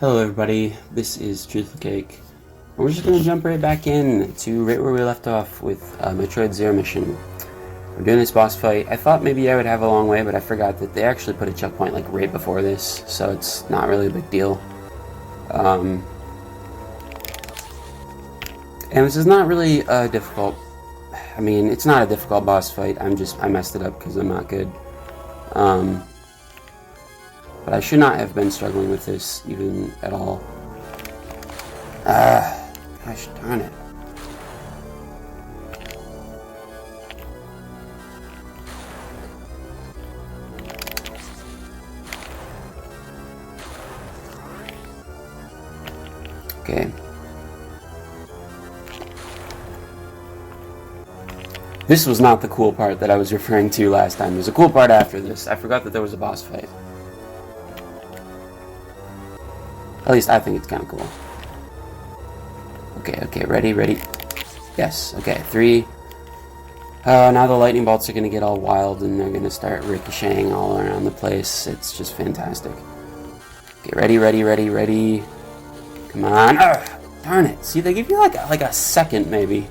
Hello everybody, this is truthfulcake. We're just going to jump right back in to right where we left off with Metroid Zero Mission. We're doing this boss fight. I thought maybe I would have a long way, but I forgot that they actually put a checkpoint like right before this, so it's not really a big deal. And this is not really difficult. I mean, it's not a difficult boss fight. I messed it up because I'm not good. But I should not have been struggling with this even at all. Gosh darn it. Okay. This was not the cool part that I was referring to last time. There's a cool part after this. I forgot that there was a boss fight. At least I think it's kind of cool. Okay, ready? Yes, okay, 3. Now the lightning bolts are going to get all wild and they're going to start ricocheting all around the place. It's just fantastic. Okay, ready. Come on. Ugh, darn it. See, they give you like a second, maybe,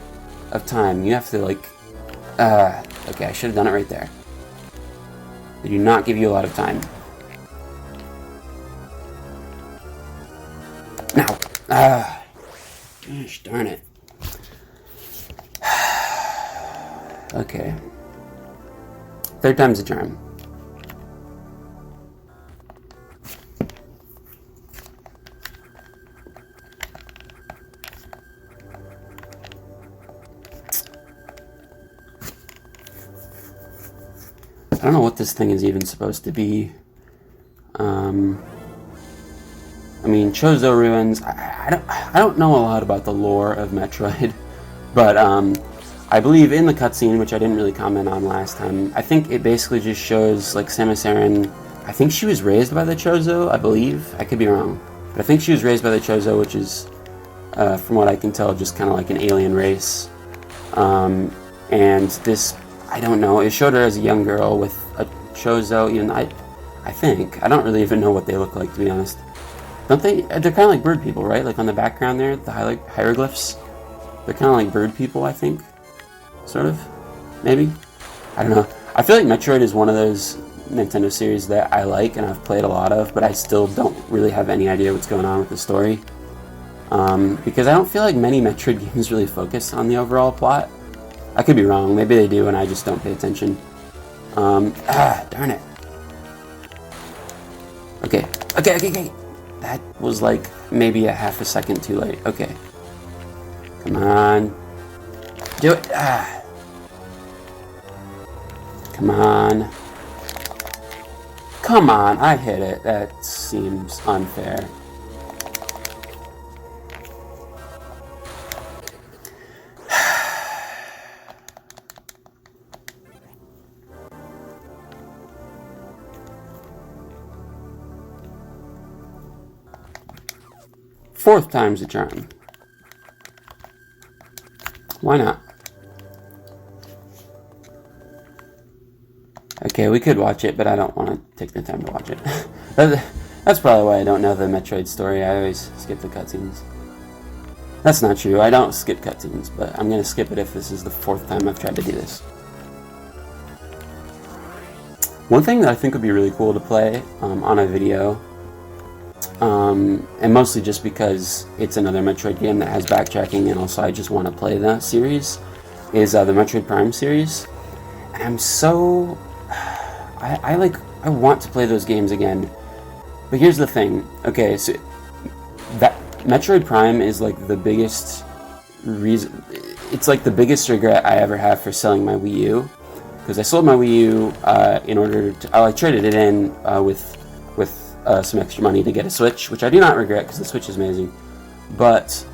of time. You have to, like... okay, I should have done it right there. They do not give you a lot of time. Now, gosh darn it. Okay. 3rd time's a charm. I don't know what this thing is even supposed to be. I mean, Chozo Ruins, I don't know a lot about the lore of Metroid, but I believe in the cutscene, which I didn't really comment on last time, I think it basically just shows, like, Samus Aran, I think she was raised by the Chozo, I believe. I could be wrong. But I think she was raised by the Chozo, which is, from what I can tell, just kind of like an alien race. And this, I don't know, it showed her as a young girl with a Chozo, even I think. I don't really even know what they look like, to be honest. Don't they? They're kind of like bird people, right? Like on the background there, the hieroglyphs. They're kind of like bird people, I think. Sort of. Maybe. I don't know. I feel like Metroid is one of those Nintendo series that I like and I've played a lot of, but I still don't really have any idea what's going on with the story. Because I don't feel like many Metroid games really focus on the overall plot. I could be wrong. Maybe they do and I just don't pay attention. Darn it. Okay. That was like maybe a half a second too late. Okay. Come on. Do it. Come on. Come on. I hit it. That seems unfair. Fourth time's a charm. Why not? Okay, we could watch it, but I don't want to take the time to watch it. That's probably why I don't know the Metroid story. I always skip the cutscenes. That's not true. I don't skip cutscenes, but I'm going to skip it if this is the 4th time I've tried to do this. One thing that I think would be really cool to play on a video, and mostly just because it's another Metroid game that has backtracking and also I just want to play that series, is the Metroid Prime series. And I'm so... I want to play those games again. But here's the thing. Okay, so that Metroid Prime is like the biggest reason... It's like the biggest regret I ever have for selling my Wii U. Because I sold my Wii U in order to... I traded it in with some extra money to get a Switch, which I do not regret because the Switch is amazing. But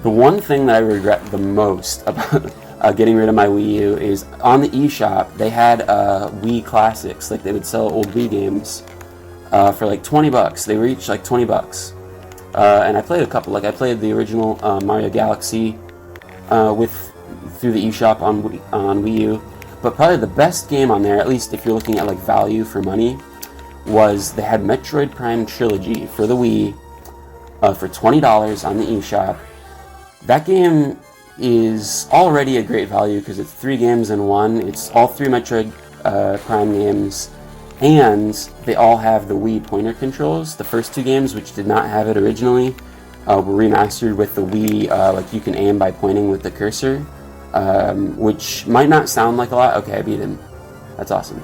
the one thing that I regret the most about getting rid of my Wii U is on the eShop they had Wii Classics, like they would sell old Wii games for like $20. They were each like $20. And I played a couple. Like I played the original Mario Galaxy through the eShop on Wii U. But probably the best game on there, at least if you're looking at like value for money, was they had Metroid Prime Trilogy for the Wii, for $20 on the eShop. That game is already a great value because it's 3 games in one. It's all 3 Metroid Prime games, and they all have the Wii pointer controls. The first 2 games, which did not have it originally, were remastered with the Wii, like you can aim by pointing with the cursor, which might not sound like a lot. Okay, I beat him. That's awesome.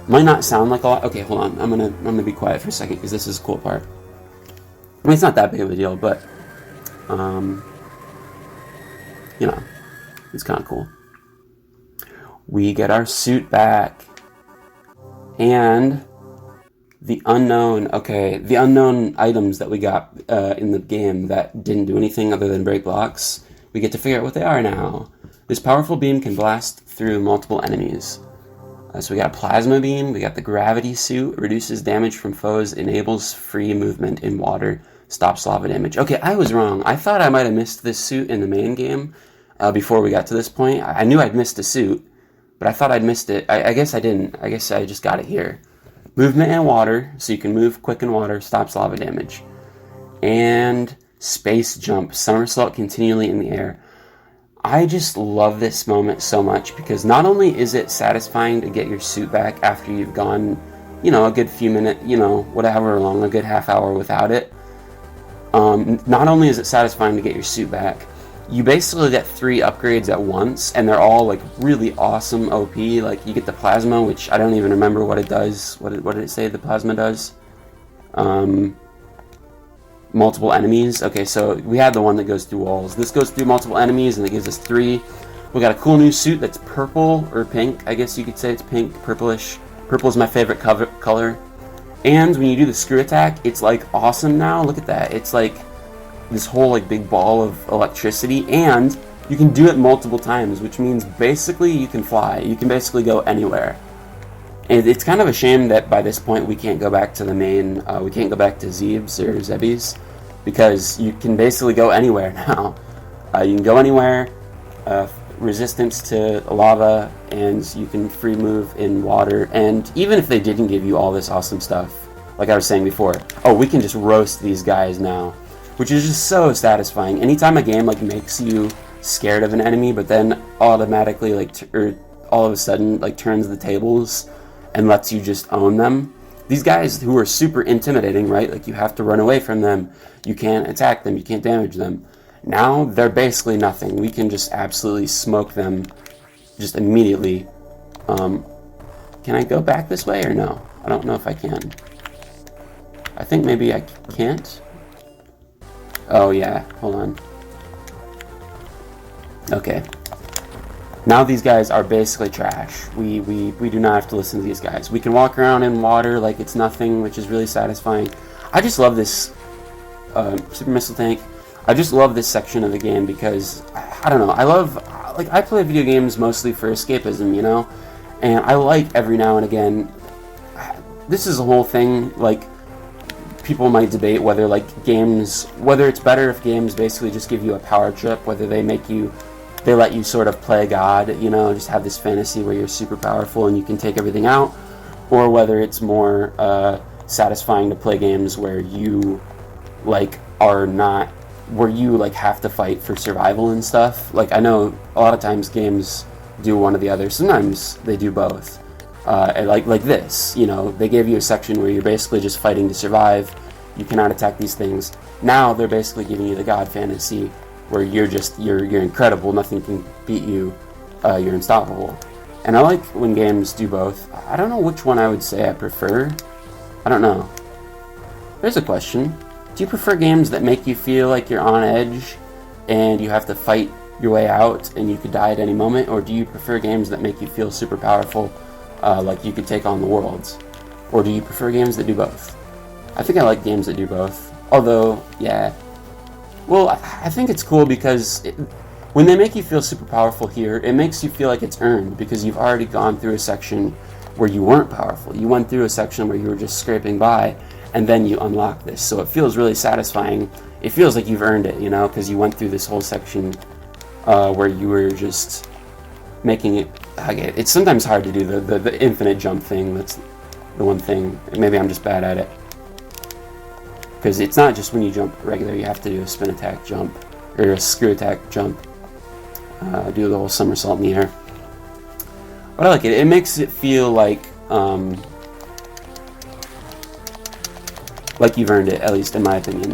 Might not sound like a lot. Okay, hold on. I'm gonna be quiet for a second because this is a cool part. I mean, it's not that big of a deal, but you know, it's kind of cool. We get our suit back, and the unknown items that we got in the game that didn't do anything other than break blocks, we get to figure out what they are now. This powerful beam can blast through multiple enemies. So we got a plasma beam, we got the gravity suit, reduces damage from foes, enables free movement in water, stops lava damage. Okay, I was wrong. I thought I might have missed this suit in the main game before we got to this point. I knew I'd missed a suit, but I thought I'd missed it. I guess I didn't. I guess I just got it here. Movement in water, so you can move quick in water, stops lava damage. And space jump, somersault continually in the air. I just love this moment so much because not only is it satisfying to get your suit back after you've gone, you know, a good few minutes, you know, whatever long, a good half hour without it. Not only is it satisfying to get your suit back, you basically get 3 upgrades at once, and they're all like really awesome OP. Like you get the plasma, which I don't even remember what it does. What did it say the plasma does? Multiple enemies. Okay, so we had the one that goes through walls. This goes through multiple enemies, and it gives us 3. We got a cool new suit that's purple, or pink. I guess you could say it's pink, purplish. Purple is my favorite color. And when you do the screw attack, it's like awesome now. Look at that. It's like this whole like big ball of electricity, and you can do it multiple times, which means basically you can fly. You can basically go anywhere. And it's kind of a shame that by this point we can't go back to the main, we can't go back to Zebes or Zebes, because you can basically go anywhere now. You can go anywhere, resistance to lava, and you can free move in water. And even if they didn't give you all this awesome stuff, like I was saying before, oh, we can just roast these guys now, which is just so satisfying. Anytime a game like makes you scared of an enemy, but then automatically like, or all of a sudden like turns the tables and lets you just own them. These guys who are super intimidating, right? Like you have to run away from them. You can't attack them. You can't damage them. Now they're basically nothing. We can just absolutely smoke them just immediately. Can I go back this way or no? I don't know if I can. I think maybe I can't. Oh yeah, hold on. Okay. Now these guys are basically trash. We do not have to listen to these guys. We can walk around in water like it's nothing, which is really satisfying. I just love this super missile tank. I just love this section of the game because I don't know. I play video games mostly for escapism, you know, and I like every now and again. This is a whole thing. Like people might debate whether whether it's better if games basically just give you a power trip, whether they let you sort of play God, you know, just have this fantasy where you're super powerful and you can take everything out, or whether it's more satisfying to play games where you have to fight for survival and stuff. Like I know a lot of times games do one or the other. Sometimes they do both. And like this, you know, they gave you a section where you're basically just fighting to survive. You cannot attack these things. Now they're basically giving you the God fantasy, where you're incredible, nothing can beat you, you're unstoppable. And I like when games do both. I don't know which one I would say I prefer. I don't know. There's a question. Do you prefer games that make you feel like you're on edge and you have to fight your way out and you could die at any moment? Or do you prefer games that make you feel super powerful, like you could take on the world? Or do you prefer games that do both? I think I like games that do both. Although, yeah. Well, I think it's cool because when they make you feel super powerful here, it makes you feel like it's earned because you've already gone through a section where you weren't powerful. You went through a section where you were just scraping by, and then you unlock this. So it feels really satisfying. It feels like you've earned it, you know, because you went through this whole section where you were just making it. Okay, it's sometimes hard to do the infinite jump thing. That's the one thing. Maybe I'm just bad at it. because it's not just when you jump regular, you have to do a spin attack jump, or a screw attack jump, do the whole somersault in the air. But I like it. It makes it feel like you've earned it, at least in my opinion.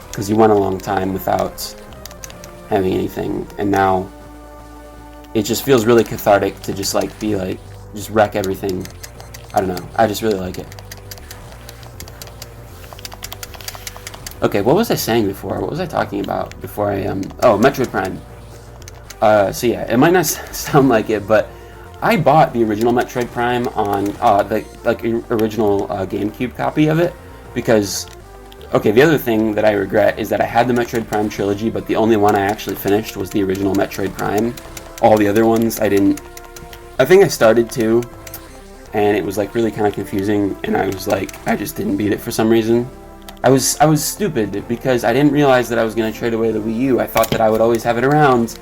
Because you went a long time without having anything, and now it just feels really cathartic to just like be like, just wreck everything. I don't know. I just really like it. Okay, what was I saying before? What was I talking about before I oh, Metroid Prime. So yeah, it might not sound like it, but I bought the original Metroid Prime on the original GameCube copy of it, because okay, the other thing that I regret is that I had the Metroid Prime trilogy, but the only one I actually finished was the original Metroid Prime. All the other ones I didn't. I think I started to, and it was like really kind of confusing, and I was like, I just didn't beat it for some reason. I was stupid because I didn't realize that I was going to trade away the Wii U. I thought that I would always have it around,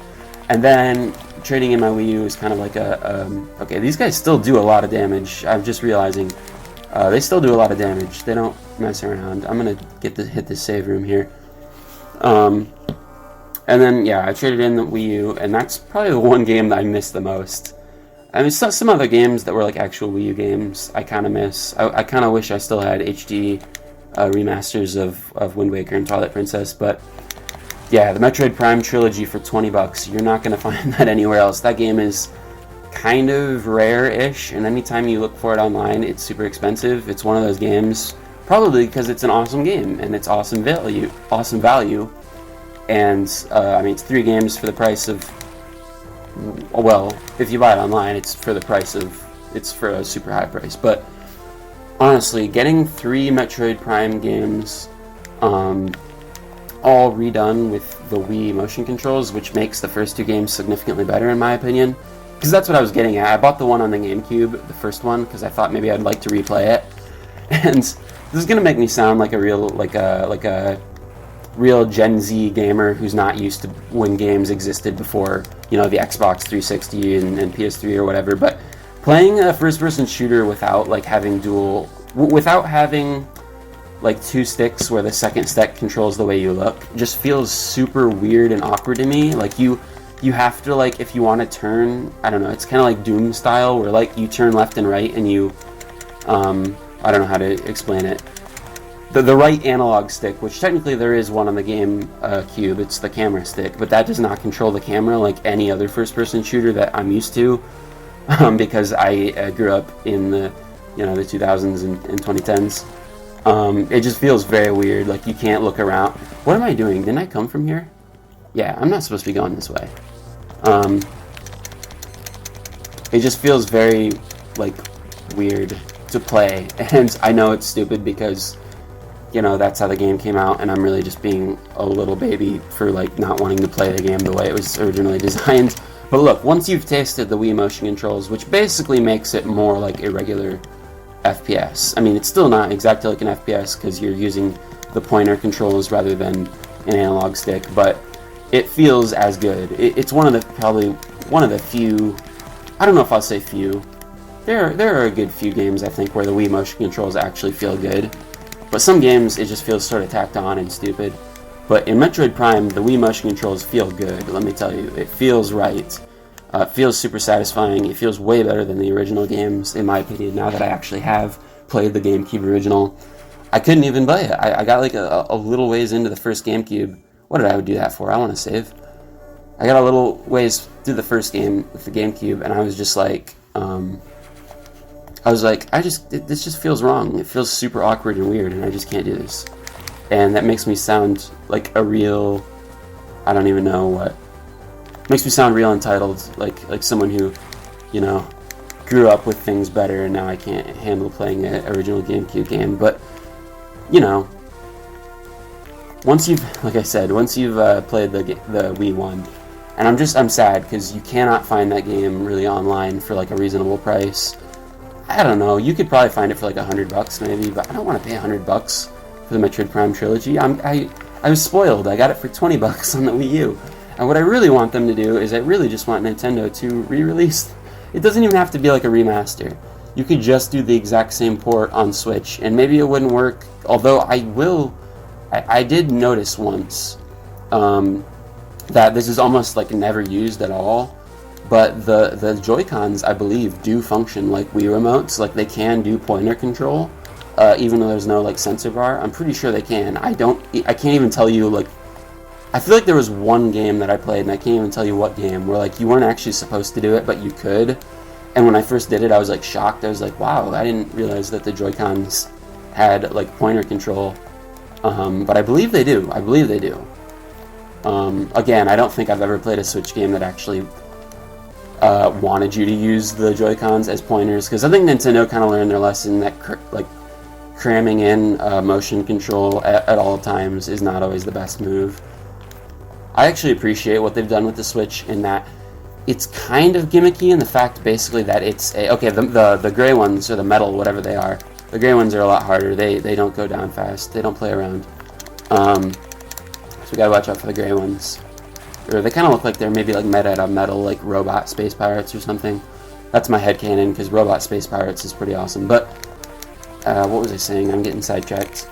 and then trading in my Wii U is kind of like okay, these guys still do a lot of damage. I'm just realizing they still do a lot of damage. They don't mess around. I'm gonna hit this save room here, and then yeah, I traded in the Wii U, and that's probably the one game that I missed the most. I mean, some other games that were like actual Wii U games I kind of miss. I kind of wish I still had HD remasters of Wind Waker and Twilight Princess, but yeah, the Metroid Prime trilogy for $20. You're not going to find that anywhere else. That game is kind of rare-ish, and anytime you look for it online, it's super expensive. It's one of those games, probably because it's an awesome game and it's awesome value, and I mean, it's 3 games for the price of, well, if you buy it online, it's for a super high price, but honestly, getting 3 Metroid Prime games, all redone with the Wii motion controls, which makes the first 2 games significantly better in my opinion, because that's what I was getting at. I bought the one on the GameCube, the first one, because I thought maybe I'd like to replay it, and this is gonna make me sound like a real Gen Z gamer who's not used to when games existed before, you know, the Xbox 360 and PS3 or whatever, but playing a first-person shooter without having 2 sticks where the second stick controls the way you look just feels super weird and awkward to me. Like you have to, if you want to turn, I don't know, it's kind of like Doom style where you turn left and right and you I don't know how to explain it. The right analog stick, which technically there is one on the game cube, it's the camera stick, but that does not control the camera like any other first-person shooter that I'm used to, because I grew up in the 2000s and 2010s. It just feels very weird. Like you can't look around. What am I doing? Didn't I come from here? Yeah, I'm not supposed to be going this way. It just feels very weird to play, and I know it's stupid because that's how the game came out, and I'm really just being a little baby for not wanting to play the game the way it was originally designed. But look, once you've tasted the Wii motion controls, which basically makes it more like a regular FPS. I mean, it's still not exactly like an FPS because you're using the pointer controls rather than an analog stick, but it feels as good. It's probably one of the few, I don't know if I'll say few, there are a good few games I think where the Wii motion controls actually feel good. But some games, it just feels sort of tacked on and stupid. But in Metroid Prime, the Wii motion controls feel good, let me tell you. It feels right. It feels super satisfying. It feels way better than the original games, in my opinion, now that I actually have played the GameCube original. I couldn't even play it. I got a little ways into the first GameCube. What did I do that for? I want to save. I got a little ways through the first game with the GameCube, and I was just this just feels wrong. It feels super awkward and weird, and I just can't do this. And that makes me sound like a real, I don't even know what. Makes me sound real entitled, like someone who, grew up with things better, and now I can't handle playing an original GameCube game. But, once you've played the Wii one, and I'm sad because you cannot find that game really online for a reasonable price. I don't know, you could probably find it for $100 maybe, but I don't want to pay $100 for the Metroid Prime trilogy. I was spoiled. I got it for $20 on the Wii U. And what I really want them to do is I really just want Nintendo to re-release. It doesn't even have to be like a remaster. you could just do the exact same port on Switch, and maybe it wouldn't work. Although I did notice once that this is almost like never used at all, but the Joy-Cons, I believe, do function like Wii remotes. Like, they can do pointer control, even though there's no like sensor bar. I'm pretty sure they can. I can't even tell you, like, I feel like there was one game that I played, and I can't even tell you what game, where like you weren't actually supposed to do it, but you could. And when I first did it, I was like shocked. I was like, wow, I didn't realize that the Joy-Cons had like pointer control. But I believe they do. I believe they do. Again, I don't think I've ever played a Switch game that actually wanted you to use the Joy-Cons as pointers, because I think Nintendo kind of learned their lesson that like cramming in motion control at all times is not always the best move. I actually appreciate what they've done with the Switch in that it's kind of gimmicky in the fact basically that it's the gray ones, or the metal, whatever they are. The gray ones are a lot harder. They don't go down fast. They don't play around. So we gotta watch out for the gray ones. Or they kind of look like they're maybe like made out of metal, like Robot Space Pirates or something. That's my headcanon, because Robot Space Pirates is pretty awesome. But what was I saying? I'm getting sidetracked.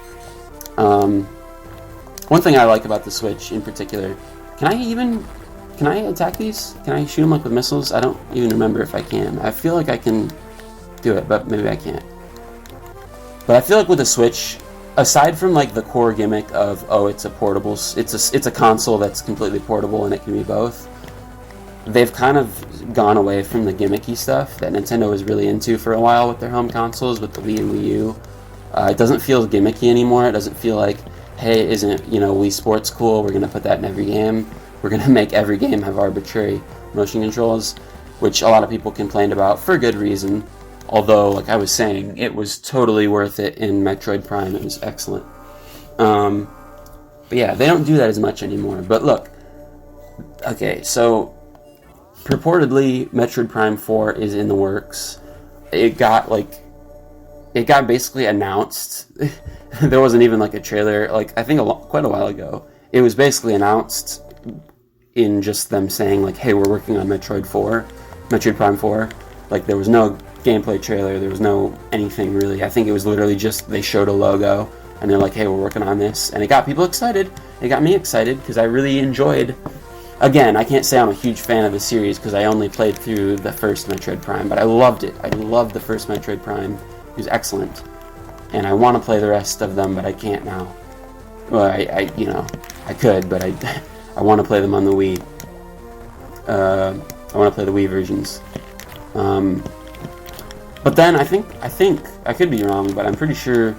One thing I like about the Switch in particular, can I attack these? Can I shoot them like with missiles? I don't even remember if I can. I feel like I can do it, but maybe I can't. But I feel like with the Switch, aside from like the core gimmick of, oh, it's a portable, it's a console that's completely portable and it can be both, they've kind of gone away from the gimmicky stuff that Nintendo was really into for a while with their home consoles, with the Wii and Wii U. It doesn't feel gimmicky anymore. It doesn't feel like, hey, isn't, Wii Sports cool? We're going to put that in every game. We're going to make every game have arbitrary motion controls, which a lot of people complained about for good reason. Although, like I was saying, it was totally worth it in Metroid Prime. It was excellent. But yeah, they don't do that as much anymore. But look, okay, so purportedly Metroid Prime 4 is in the works. It got basically announced. There wasn't even like a trailer, like I think quite a while ago. It was basically announced in just them saying like, hey, we're working on Metroid Prime 4. Like, there was no gameplay trailer, there was no anything really. I think it was literally just they showed a logo and they're like, hey, we're working on this, and it got people excited. It got me excited because I really enjoyed. Again, I can't say I'm a huge fan of the series because I only played through the first Metroid Prime, but I loved it. I loved the first Metroid Prime. It was excellent, and I want to play the rest of them, but I can't now. Well, I could, but I want to play them on the Wii. I want to play the Wii versions. But then I think I could be wrong, but I'm pretty sure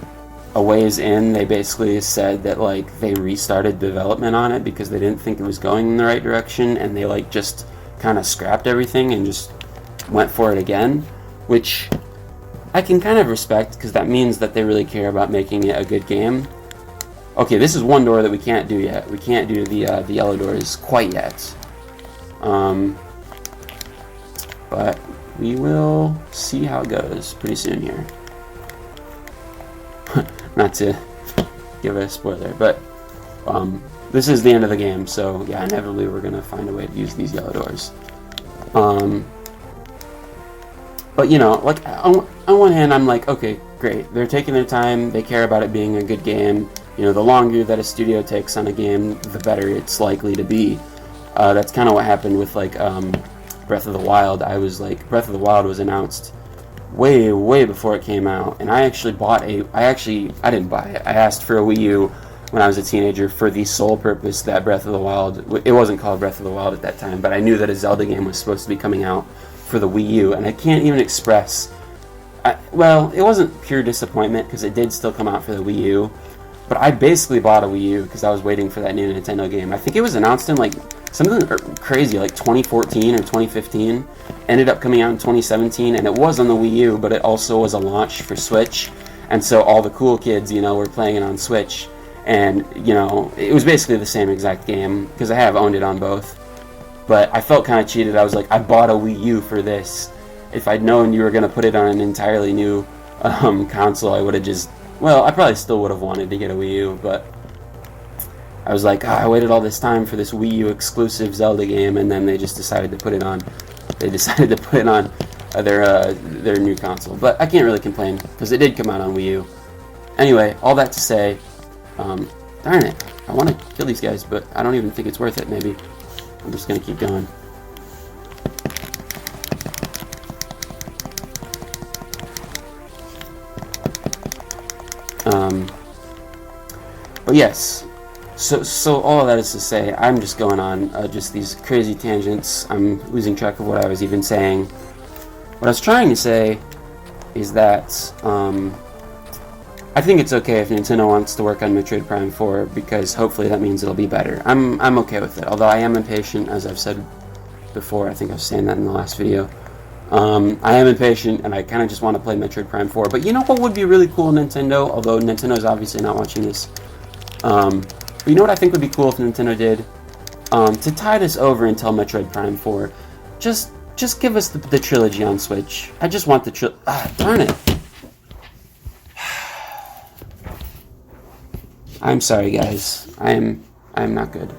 a ways in they basically said that like they restarted development on it because they didn't think it was going in the right direction, and they like just kind of scrapped everything and just went for it again, which I can kind of respect because that means that they really care about making it a good game. Okay, this is one door that we can't do yet. We can't do the yellow doors quite yet. But we will see how it goes pretty soon here. Not to give a spoiler, but this is the end of the game, so yeah, inevitably we're going to find a way to use these yellow doors. But like on one hand, I'm like, okay, great. They're taking their time. They care about it being a good game. The longer that a studio takes on a game, the better it's likely to be. That's kind of what happened with like Breath of the Wild. I was like, Breath of the Wild was announced way before it came out, and I didn't buy it. I asked for a Wii U when I was a teenager for the sole purpose that Breath of the Wild, it wasn't called Breath of the Wild at that time, but I knew that a Zelda game was supposed to be coming out for the Wii U, and I can't even express, well, it wasn't pure disappointment because it did still come out for the Wii U, but I basically bought a Wii U because I was waiting for that new Nintendo game. I think it was announced in like something crazy like 2014 or 2015, ended up coming out in 2017, and it was on the Wii U, but it also was a launch for Switch, and so all the cool kids, were playing it on Switch, and, it was basically the same exact game, because I have owned it on both, but I felt kind of cheated. I was like, I bought a Wii U for this. If I'd known you were going to put it on an entirely new console, I would have just, well, I probably still would have wanted to get a Wii U, but I was like, I waited all this time for this Wii U exclusive Zelda game, and then they just decided to put it on. They decided to put it on their new console. But I can't really complain because it did come out on Wii U. Anyway, all that to say, darn it, I want to kill these guys, but I don't even think it's worth it. Maybe I'm just gonna keep going. But yes, so all of that is to say, I'm just going on just these crazy tangents. I'm losing track of what I was even saying. What I was trying to say is that I think it's okay if Nintendo wants to work on Metroid Prime 4, because hopefully that means it'll be better. I'm okay with it, although I am impatient, as I've said before. I think I was saying that in the last video. I am impatient, and I kind of just want to play Metroid Prime 4. But you know what would be really cool, Nintendo? Although Nintendo's obviously not watching this. But you know what I think would be cool if Nintendo did? To tide us over until Metroid Prime 4, just give us the trilogy on Switch. I just want the trilogy. Ah, darn it. I'm sorry, guys. I'm not good.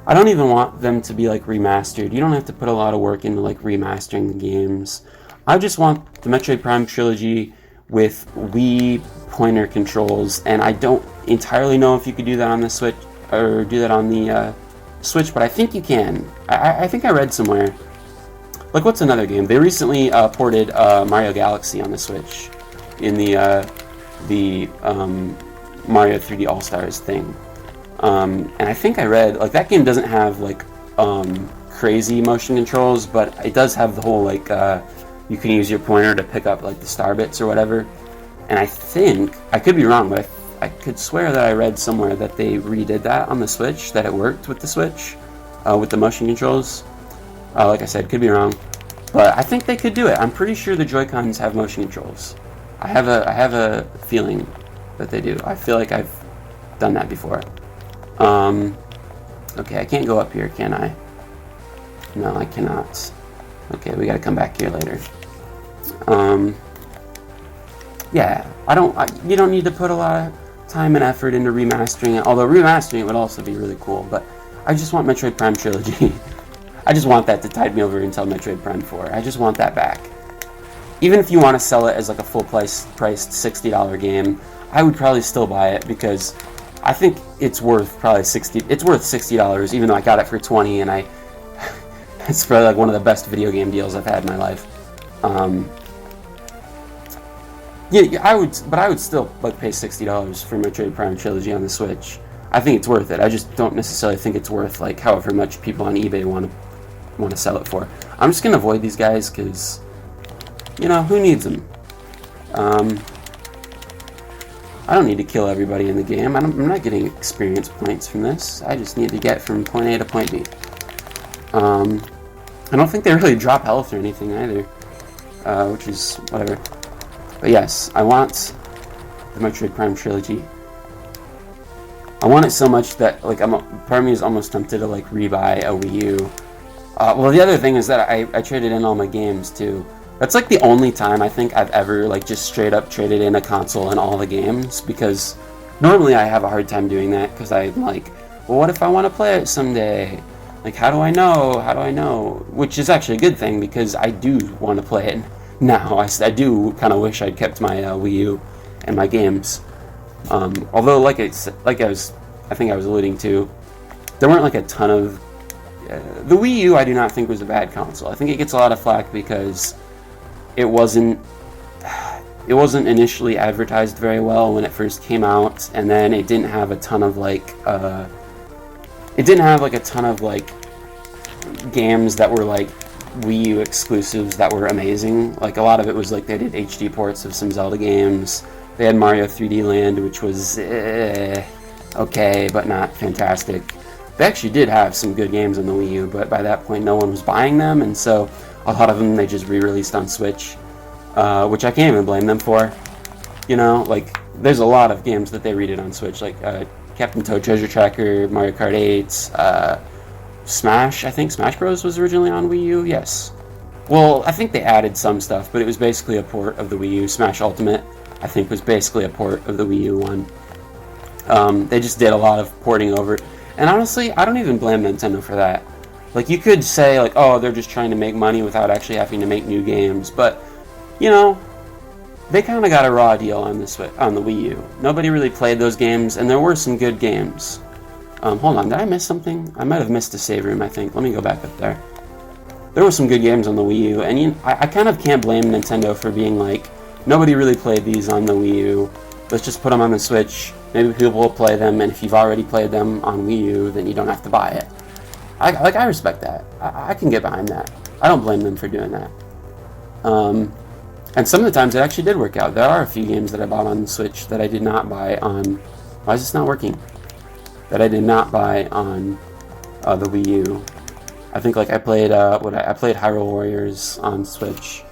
I don't even want them to be like remastered. You don't have to put a lot of work into like remastering the games. I just want the Metroid Prime trilogy with Wii pointer controls, and I don't entirely know if you could do that on the Switch or do that on the Switch, but I think you can. I think I read somewhere. Like, what's another game? They recently ported Mario Galaxy on the Switch in the Mario 3D All Stars thing. And I think I read, like, that game doesn't have like crazy motion controls, but it does have the whole like you can use your pointer to pick up like the star bits or whatever. And I think, I could be wrong, but I could swear that I read somewhere that they redid that on the Switch, that it worked with the Switch, with the motion controls. Like I said, could be wrong, but I think they could do it. I'm pretty sure the Joy-Cons have motion controls. I have a feeling that they do. I feel like I've done that before. Okay, I can't go up here, can I? No, I cannot. Okay, we gotta come back here later. Yeah, you don't need to put a lot of time and effort into remastering it, although remastering it would also be really cool, but I just want Metroid Prime Trilogy. I just want that to tide me over until Metroid Prime 4. I just want that back. Even if you want to sell it as like a full-priced $60 game, I would probably still buy it, because I think it's worth probably $60, even though I got it for $20, and it's probably like one of the best video game deals I've had in my life. Yeah, I would still like pay $60 for Metroid Prime Trilogy on the Switch. I think it's worth it. I just don't necessarily think it's worth like however much people on eBay want to sell it for. I'm just gonna avoid these guys because, you know, who needs them? I don't need to kill everybody in the game. I'm not getting experience points from this. I just need to get from point A to point B. I don't think they really drop health or anything either, which is whatever. But yes, I want the Metroid Prime Trilogy. I want it so much that like part of me is almost tempted to like rebuy a Wii U. Well, the other thing is that I traded in all my games too. That's like the only time I think I've ever like just straight up traded in a console and all the games, because normally I have a hard time doing that because I'm like, well, what if I want to play it someday? Like, how do I know? How do I know? Which is actually a good thing, because I do want to play it now. I do kind of wish I'd kept my Wii U and my games. Although, I think I was alluding to, there weren't like a ton of the Wii U. I do not think was a bad console. I think it gets a lot of flack because it wasn't initially advertised very well when it first came out, and then it didn't have a ton of games that were like Wii U exclusives that were amazing. Like, a lot of it was like they did HD ports of some Zelda games. They had Mario 3D Land, which was okay, but not fantastic. They actually did have some good games on the Wii U, but by that point no one was buying them, and so a lot of them they just re-released on Switch, which I can't even blame them for. You know, like, there's a lot of games that they redid on Switch, like Captain Toad Treasure Tracker, Mario Kart 8, Smash. I think Smash Bros. Was originally on Wii U, yes. Well, I think they added some stuff, but it was basically a port of the Wii U. Smash Ultimate, I think, was basically a port of the Wii U one. They just did a lot of porting over. And honestly, I don't even blame Nintendo for that. Like, you could say, like, oh, they're just trying to make money without actually having to make new games, but, you know, they kind of got a raw deal on the Wii U. Nobody really played those games, and there were some good games. Hold on, did I miss something? I might have missed a save room, I think. Let me go back up there. There were some good games on the Wii U, and I kind of can't blame Nintendo for being like, nobody really played these on the Wii U. Let's just put them on the Switch. Maybe people will play them, and if you've already played them on Wii U, then you don't have to buy it. I respect that. I can get behind that. I don't blame them for doing that. And some of the times it actually did work out. There are a few games that I bought on the Switch that I did not buy on... Why is this not working? That I did not buy on the Wii U. I think like I played I played Hyrule Warriors on Switch.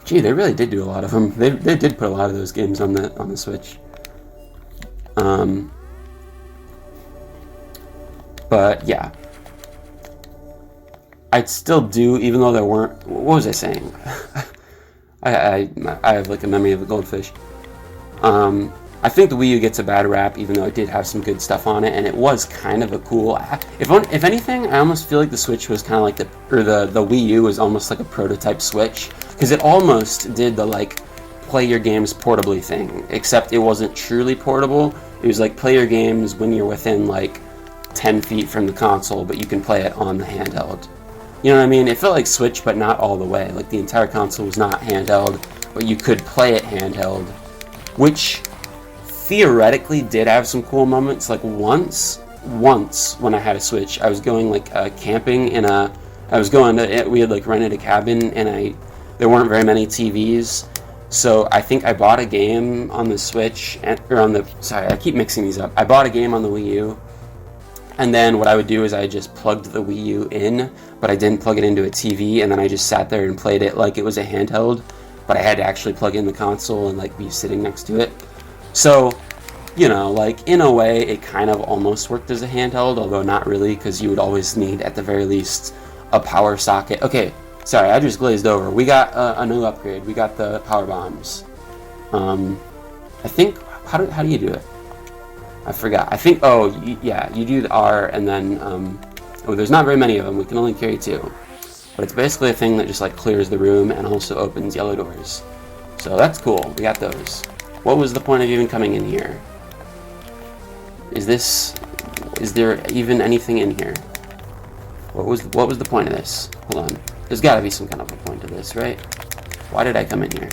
Gee, they really did do a lot of them. They did put a lot of those games on the Switch. But yeah, I'd still do, even though there weren't. What was I saying? I have like a memory of a goldfish. I think the Wii U gets a bad rap, even though it did have some good stuff on it, and it was kind of a cool. If anything, I almost feel like the Switch was kind of like the Wii U was almost like a prototype Switch, because it almost did the like play your games portably thing, except it wasn't truly portable. It was like play your games when you're within like 10 feet from the console, but you can play it on the handheld. You know what I mean? It felt like Switch, but not all the way. Like the entire console was not handheld, but you could play it handheld, which theoretically did have some cool moments. Like once when I had a Switch, I was going like camping in we had like rented a cabin, and there weren't very many TVs, so I think I bought a game on the Switch, sorry, I keep mixing these up. I bought a game on the Wii U, and then what I would do is I just plugged the Wii U in, but I didn't plug it into a TV, and then I just sat there and played it like it was a handheld, but I had to actually plug in the console and like be sitting next to it. So, you know, like in a way it kind of almost worked as a handheld, although not really, because you would always need at the very least a power socket. Okay, sorry, I just glazed over. We got a new upgrade. We got the power bombs. I think, how do you do it? I forgot. I think, yeah, you do the R, and then, there's not very many of them. We can only carry 2. But it's basically a thing that just like clears the room and also opens yellow doors. So that's cool. We got those. What was the point of even coming in here? Is there even anything in here? What was the point of this? Hold on. There's got to be some kind of a point to this, right? Why did I come in here?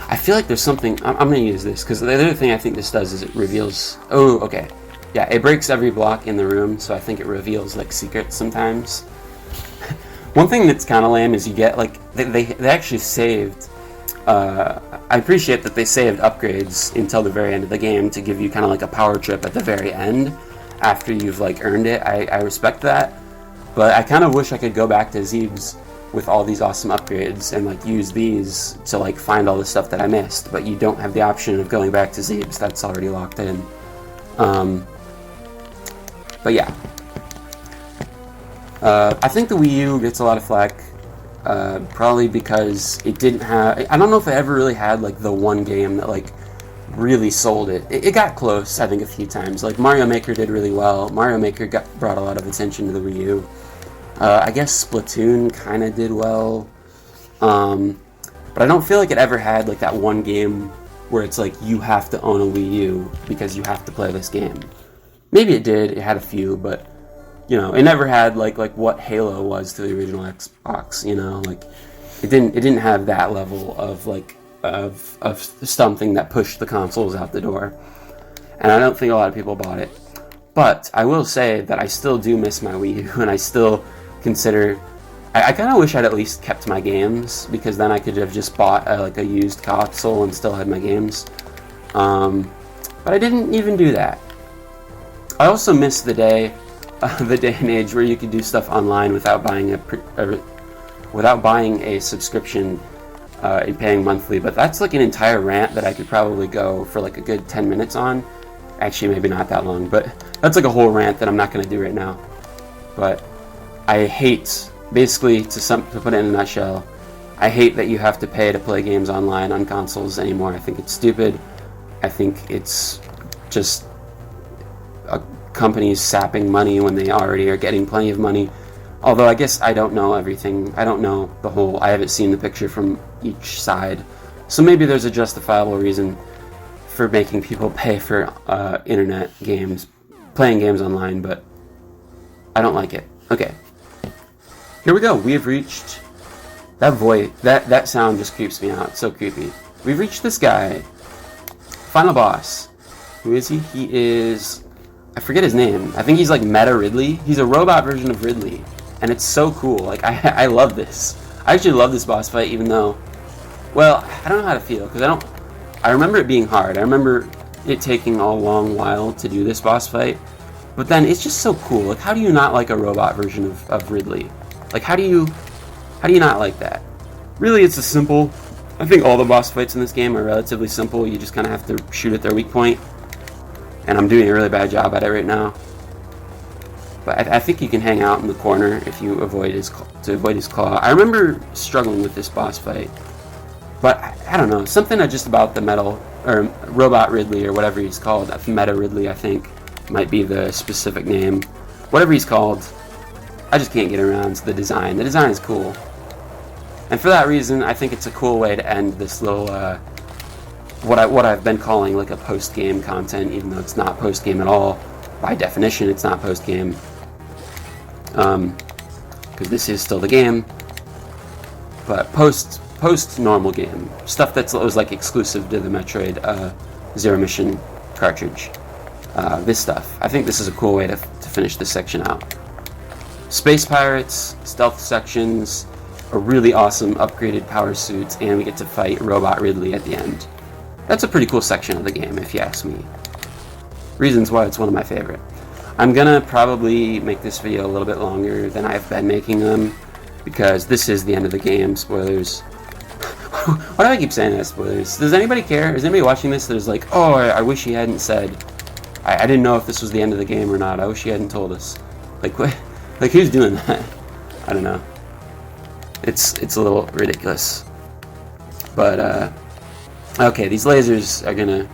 I feel like there's something. I'm going to use this, because the other thing I think this does is it reveals... Oh, okay. Yeah, it breaks every block in the room, so I think it reveals like secrets sometimes. One thing that's kind of lame is you get like they actually saved. I appreciate that they saved upgrades until the very end of the game to give you kind of like a power trip at the very end after you've like earned it. I respect that, but I kind of wish I could go back to Zeeb's with all these awesome upgrades and like use these to like find all the stuff that I missed. But you don't have the option of going back to Zeeb's. That's already locked in. But yeah. I think the Wii U gets a lot of flack, probably because it didn't have... I don't know if it ever really had, like, the one game that, like, really sold it. It got close, I think, a few times. Like, Mario Maker did really well. Mario Maker brought a lot of attention to the Wii U. I guess Splatoon kind of did well. But I don't feel like it ever had, like, that one game where it's like, you have to own a Wii U because you have to play this game. Maybe it did. It had a few, but... You know, it never had like what Halo was to the original Xbox. You know, like it didn't have that level of like of something that pushed the consoles out the door. And I don't think a lot of people bought it. But I will say that I still do miss my Wii U, and I still consider... I kind of wish I'd at least kept my games, because then I could have just bought like a used console and still had my games. But I didn't even do that. I also miss the day and age where you could do stuff online without buying a subscription and paying monthly. But that's like an entire rant that I could probably go for like a good 10 minutes on. Actually, maybe not that long, but that's like a whole rant that I'm not going to do right now. But I hate, basically, to put it in a nutshell, I hate that you have to pay to play games online on consoles anymore. I think it's stupid. I think it's just companies sapping money when they already are getting plenty of money. Although I guess I don't know everything. I don't know the whole. I haven't seen the picture from each side. So maybe there's a justifiable reason for making people pay for internet games, playing games online, but I don't like it. Okay. Here we go. We have reached that voice. That sound just creeps me out. It's so creepy. We've reached this guy. Final boss. Who is he? He is... I forget his name. I think he's like Meta Ridley. He's a robot version of Ridley. And it's so cool. Like, I love this. I actually love this boss fight, even though... Well, I don't know how to feel, because I remember it being hard. I remember it taking a long while to do this boss fight. But then it's just so cool. Like, how do you not like a robot version of Ridley? Like, how do you not like that? Really, it's a simple... I think all the boss fights in this game are relatively simple. You just kind of have to shoot at their weak point. And I'm doing a really bad job at it right now. But I think you can hang out in the corner if you avoid his claw. I remember struggling with this boss fight. But I don't know, something just about the Robot Ridley, or whatever he's called, Meta Ridley, I think, might be the specific name. Whatever he's called, I just can't get around to the design. The design is cool. And for that reason, I think it's a cool way to end this little, what I've been calling like a post-game content, even though it's not post-game at all. By definition, it's not post-game. Because this is still the game. But post-normal game. Stuff that was like exclusive to the Metroid Zero Mission cartridge. This stuff. I think this is a cool way to finish this section out. Space pirates, stealth sections, a really awesome upgraded power suits, and we get to fight Robot Ridley at the end. That's a pretty cool section of the game, if you ask me. Reasons why it's one of my favorite. I'm gonna probably make this video a little bit longer than I've been making them, because this is the end of the game. Spoilers. Why do I keep saying that, spoilers? Does anybody care? Is anybody watching this that's like, oh, I wish he hadn't said, I didn't know if this was the end of the game or not. I wish he hadn't told us. Like, what? Like, who's doing that? I don't know. It's a little ridiculous. But, okay, these lasers are gonna...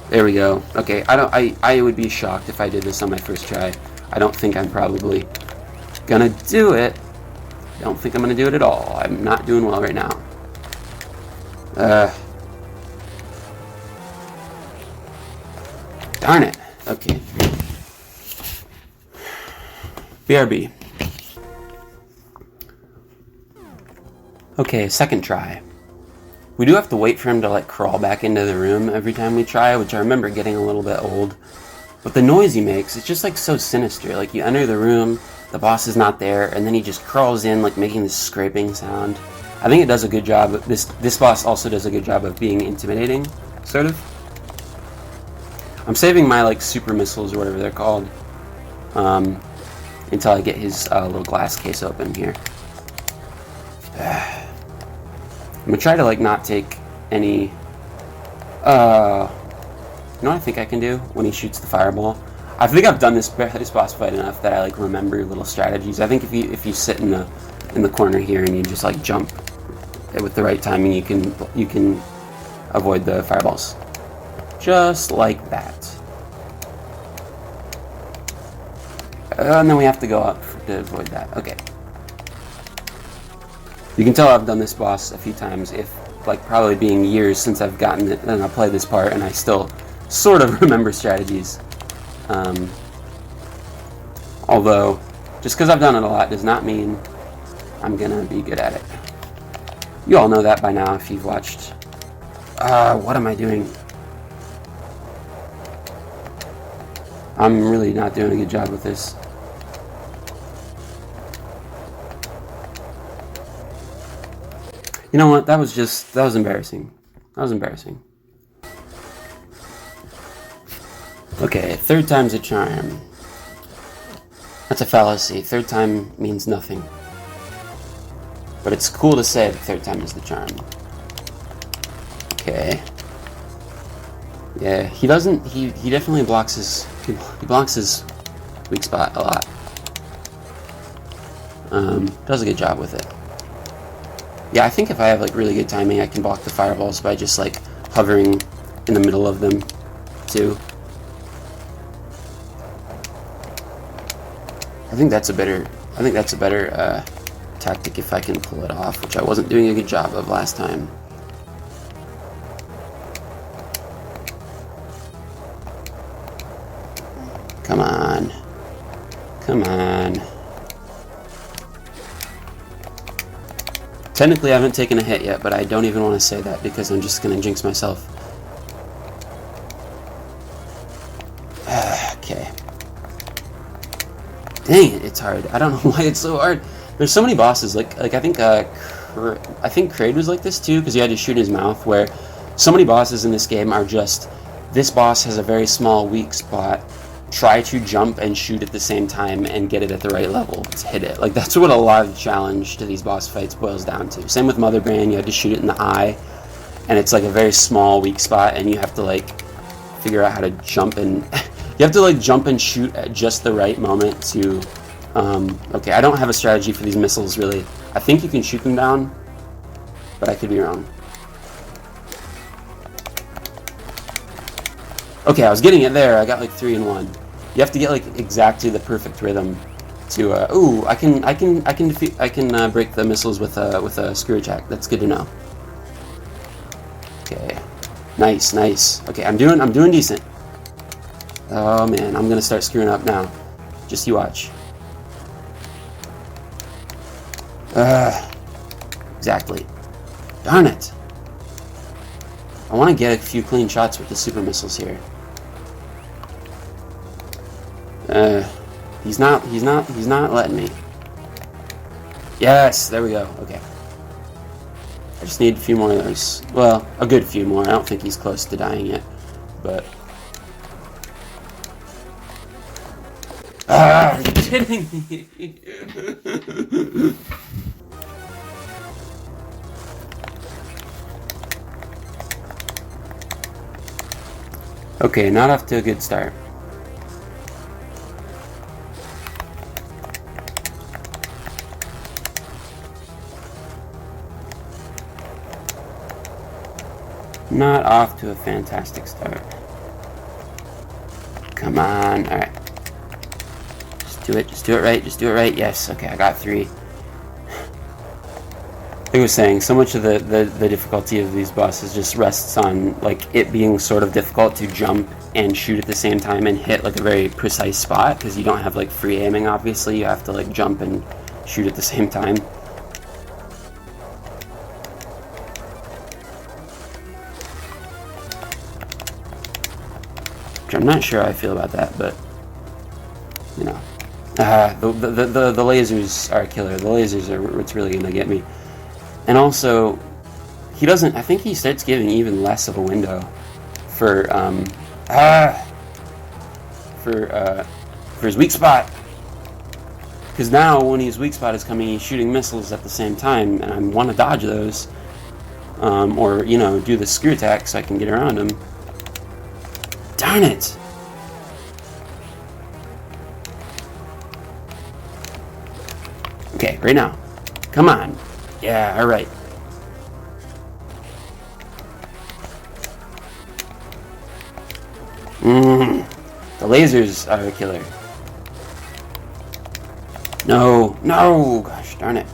There we go. Okay, I would be shocked if I did this on my first try. I don't think I'm probably gonna do it. I don't think I'm gonna do it at all. I'm not doing well right now. Darn it. Okay. BRB. Okay, second try. We do have to wait for him to like crawl back into the room every time we try, which I remember getting a little bit old. But the noise he makes, it's just like so sinister. Like you enter the room, the boss is not there, and then he just crawls in, like making this scraping sound. I think it does a good job. This boss also does a good job of being intimidating, sort of. I'm saving my like super missiles or whatever they're called until I get his little glass case open here. I'm gonna try to like not take any. You know what I think I can do when he shoots the fireball? I think I've done this boss fight enough that I like remember little strategies. I think if you sit in the corner here and you just like jump with the right timing, you can avoid the fireballs, just like that. And then we have to go up to avoid that. Okay. You can tell I've done this boss a few times, if like probably being years since I've gotten it and I played this part, and I still sort of remember strategies. Although, just because I've done it a lot does not mean I'm gonna be good at it. You all know that by now if you've watched. What am I doing? I'm really not doing a good job with this. You know what? That was embarrassing. That was embarrassing. Okay, third time's a charm. That's a fallacy. Third time means nothing. But it's cool to say the third time is the charm. Okay. Yeah, he definitely blocks his weak spot a lot. Does a good job with it. Yeah, I think if I have like really good timing, I can block the fireballs by just like hovering in the middle of them too. I think that's a better tactic if I can pull it off, which I wasn't doing a good job of last time. Come on. Come on. Technically I haven't taken a hit yet, but I don't even want to say that because I'm just going to jinx myself. Okay. Dang it, it's hard. I don't know why it's so hard. There's so many bosses. Like I think Kraid was like this too, because you had to shoot his mouth. Where so many bosses in this game are just, this boss has a very small weak spot. Try to jump and shoot at the same time and get it at the right level to hit it. Like that's what a lot of the challenge to these boss fights boils down to. Same with Mother Brain. You had to shoot it in the eye, and it's like a very small weak spot, and you have to like figure out how to jump and you have to like jump and shoot at just the right moment to okay, I don't have a strategy for these missiles really. I think you can shoot them down, but I could be wrong. Okay, I was getting it there. I got like 3 in 1. You have to get like exactly the perfect rhythm to ooh, I can break the missiles with a screw attack. That's good to know. Okay. Nice, nice. Okay, I'm doing decent. Oh man, I'm gonna start screwing up now. Just you watch. Exactly. Darn it. I want to get a few clean shots with the super missiles here. He's not letting me. Yes, there we go. Okay. I just need a few more of those. Well, a good few more. I don't think he's close to dying yet, but. Ah, are you kidding me? Okay, not off to a good start. Not off to a fantastic start. Come on, alright. Just do it right, just do it right. Yes, okay, I got 3. Like I was saying, so much of the difficulty of these bosses just rests on like it being sort of difficult to jump and shoot at the same time and hit like a very precise spot, because you don't have like free aiming. Obviously you have to like jump and shoot at the same time. Which I'm not sure how I feel about that, but you know, the lasers are a killer. The lasers are what's really gonna get me. And also, he doesn't. I think he starts giving even less of a window for his weak spot. Because now, when his weak spot is coming, he's shooting missiles at the same time, and I want to dodge those, or you know, do the screw attack so I can get around him. Darn it! Okay, right now. Come on. Yeah, alright. The lasers are a killer. No, no! Gosh darn it.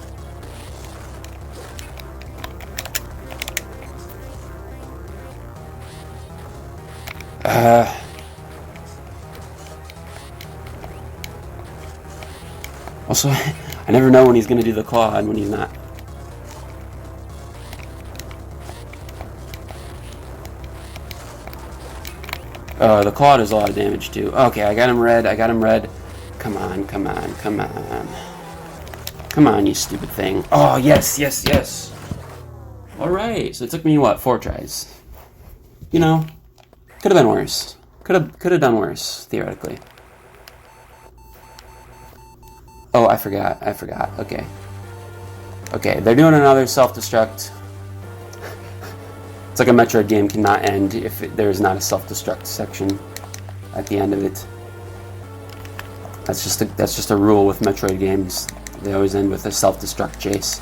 Also, I never know when he's gonna do the claw and when he's not. The claw does a lot of damage too. Okay, I got him red. Come on, come on, come on. Come on, you stupid thing. Oh, yes, yes, yes. Alright, so it took me, what, 4 tries. You know, could have been worse. Could have done worse, theoretically. Oh, I forgot. Okay. Okay, they're doing another self-destruct. It's like a Metroid game cannot end if there is not a self-destruct section at the end of it. That's just a rule with Metroid games. They always end with a self-destruct chase.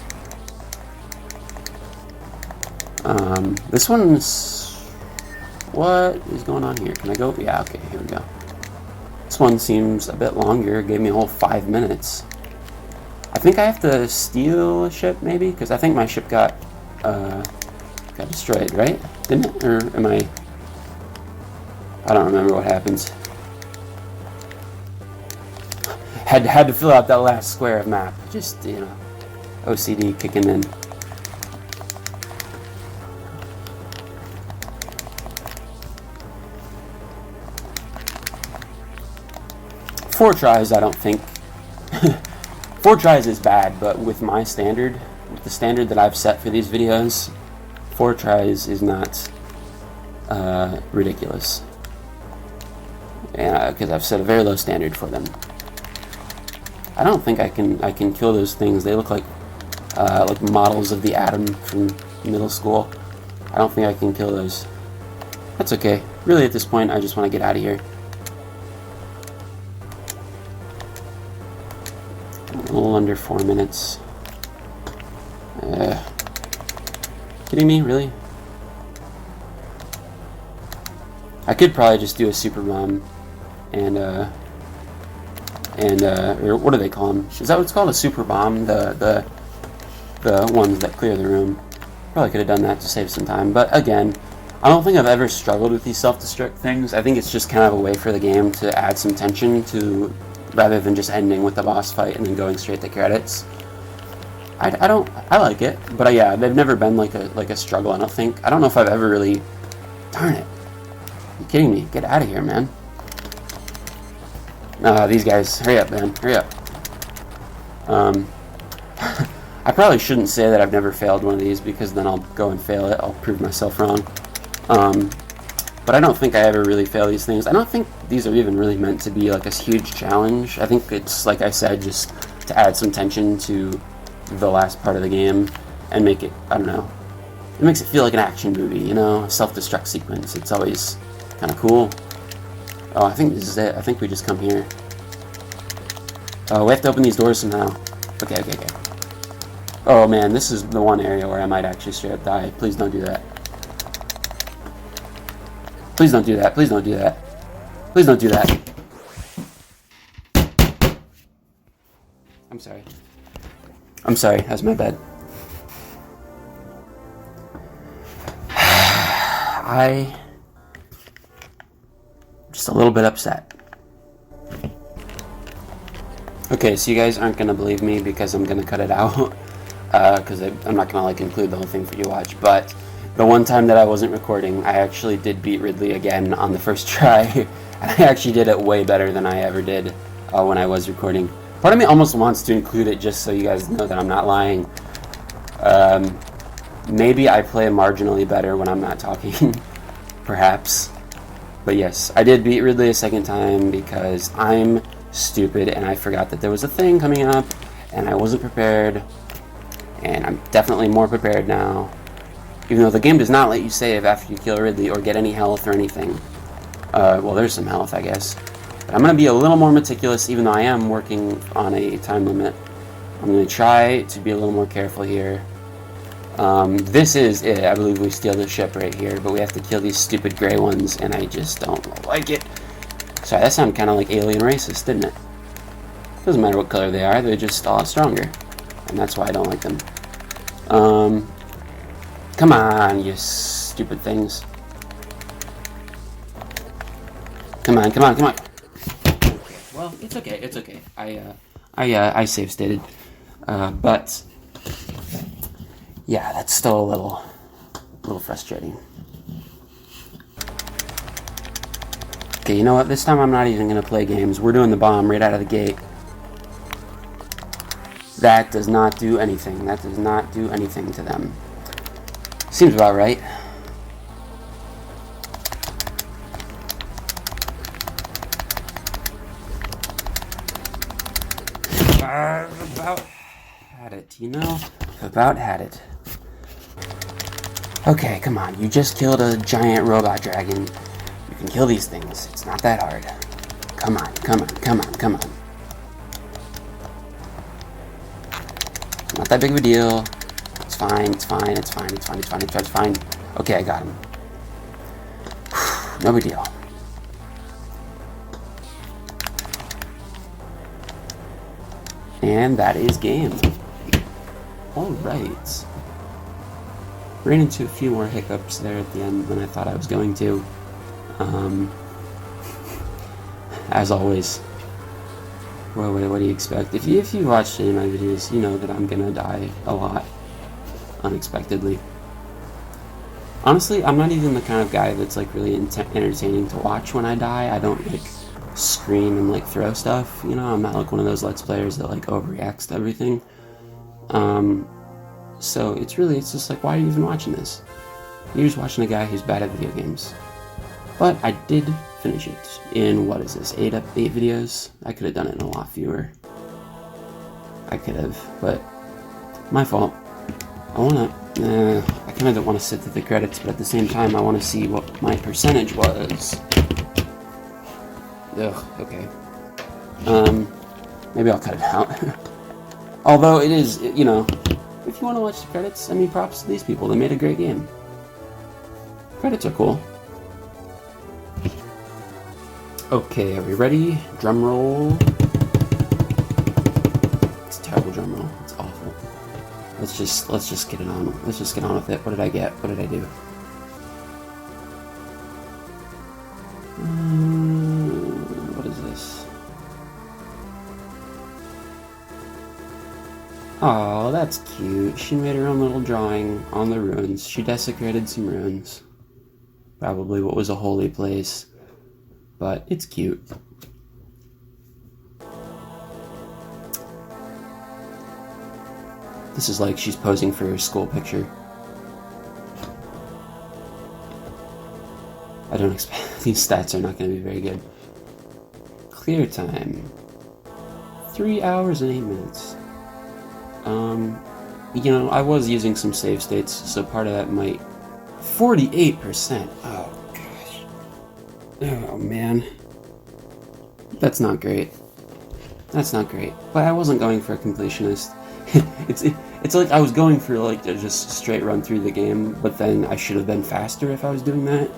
This one's What is going on here? Can I go? Yeah, okay, here we go. This one seems a bit longer. It gave me a whole 5 minutes. I think I have to steal a ship, maybe? Because I think my ship got destroyed, right? Didn't it? Or am I don't remember what happens. Had to fill out that last square of map. Just, you know, OCD kicking in. Four tries, I don't think. 4 tries is bad, but with my standard, with the standard that I've set for these videos, 4 tries is not ridiculous. Because I've set a very low standard for them. I don't think I can kill those things. They look like models of the atom from middle school. I don't think I can kill those. That's okay. Really, at this point, I just want to get out of here. A little under 4 minutes. Kidding me? Really? I could probably just do a super bomb and or what do they call them? Is that what it's called? A super bomb? The ones that clear the room. Probably could have done that to save some time. But again, I don't think I've ever struggled with these self-destruct things. I think it's just kind of a way for the game to add some tension to, rather than just ending with the boss fight and then going straight to credits. I like it, but yeah, they've never been like a struggle. I don't think. I don't know if I've ever really. Darn it! You kidding me? Get out of here, man. These guys, hurry up, man, hurry up. I probably shouldn't say that I've never failed one of these, because then I'll go and fail it. I'll prove myself wrong. But I don't think I ever really fail these things. I don't think these are even really meant to be like a huge challenge. I think it's, like I said, just to add some tension to the last part of the game and make it, I don't know, it makes it feel like an action movie, you know, a self-destruct sequence. It's always kind of cool. Oh, I think this is it. I think we just come here. Oh, we have to open these doors somehow. Okay. Oh man, this is the one area where I might actually straight up die. Please don't do that. Please don't do that. Please don't do that. Please don't do that. I'm sorry. I'm sorry. That's my bad. I'm just a little bit upset. Okay, so you guys aren't going to believe me because I'm going to cut it out. Because I'm not going to include the whole thing for you to watch. But the one time that I wasn't recording, I actually did beat Ridley again on the first try. And I actually did it way better than I ever did when I was recording. Part of me almost wants to include it just so you guys know that I'm not lying. Maybe I play marginally better when I'm not talking. Perhaps. But yes, I did beat Ridley a second time because I'm stupid and I forgot that there was a thing coming up and I wasn't prepared. And I'm definitely more prepared now. Even though the game does not let you save after you kill Ridley or get any health or anything. Well, there's some health, I guess. But I'm going to be a little more meticulous, even though I am working on a time limit. I'm going to try to be a little more careful here. This is it. I believe we steal the ship right here, but we have to kill these stupid gray ones, and I just don't like it. Sorry, that sounded kind of like alien racist, didn't it? Doesn't matter what color they are, they're just a lot stronger. And that's why I don't like them. Come on, you stupid things. Come on. Okay. Well, it's okay. I save stated. But yeah, that's still a little frustrating. Okay, you know what? This time I'm not even gonna play games. We're doing the bomb right out of the gate. That does not do anything. That does not do anything to them. Seems about right. About had it, you know? About had it. Okay, come on. You just killed a giant robot dragon. You can kill these things. It's not that hard. Come on. Not that big of a deal. It's fine. Okay, I got him. No big deal. And that is game. Alright. Ran into a few more hiccups there at the end than I thought I was going to. As always. Well, what do you expect? If you watched any of my videos, you know that I'm gonna die a lot. Unexpectedly. Honestly, I'm not even the kind of guy that's like really entertaining to watch when I die. I don't like scream and like throw stuff, you know. I'm not like one of those Let's Players that like overreacts to everything. So it's just like, why are you even watching this? You're just watching a guy who's bad at video games. But I did finish it in, what is this, 8 videos? I could have done it in a lot fewer. I could have, but my fault. I kind of don't want to sit through the credits, but at the same time I want to see what my percentage was. Ugh, okay. Maybe I'll cut it out. Although it is, you know, if you want to watch the credits, I mean, props to these people. They made a great game. Credits are cool. Okay, are we ready? Drum roll. It's a terrible drum roll. It's awful. Let's just get it on. Let's just get on with it. What did I get? What did I do? What is this? Oh, that's cute. She made her own little drawing on the ruins. She desecrated some ruins. Probably what was a holy place. But it's cute. This is like she's posing for her school picture. I don't expect these stats are not going to be very good. Clear time. 3 hours and 8 minutes. You know, I was using some save states, so part of that might... 48%! Oh, gosh. Oh, man. That's not great. That's not great. But I wasn't going for a completionist. It's like I was going for, like, to just straight run through the game, but then I should have been faster if I was doing that.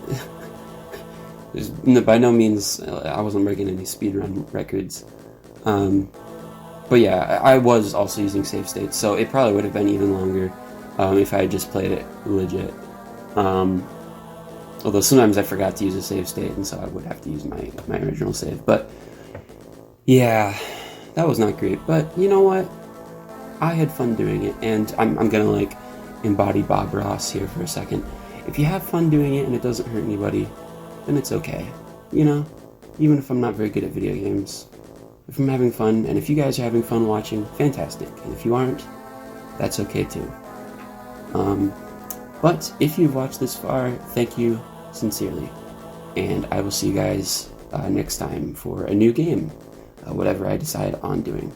By no means, I wasn't breaking any speedrun records. But yeah, I was also using save states, so it probably would have been even longer if I had just played it legit. Although sometimes I forgot to use a save state, and so I would have to use my original save. But yeah, that was not great. But you know what? I had fun doing it, and I'm gonna like embody Bob Ross here for a second. If you have fun doing it and it doesn't hurt anybody, then it's okay. You know, even if I'm not very good at video games. If I'm having fun, and if you guys are having fun watching, fantastic. And if you aren't, that's okay too. But if you've watched this far, thank you sincerely. And I will see you guys next time for a new game, whatever I decide on doing.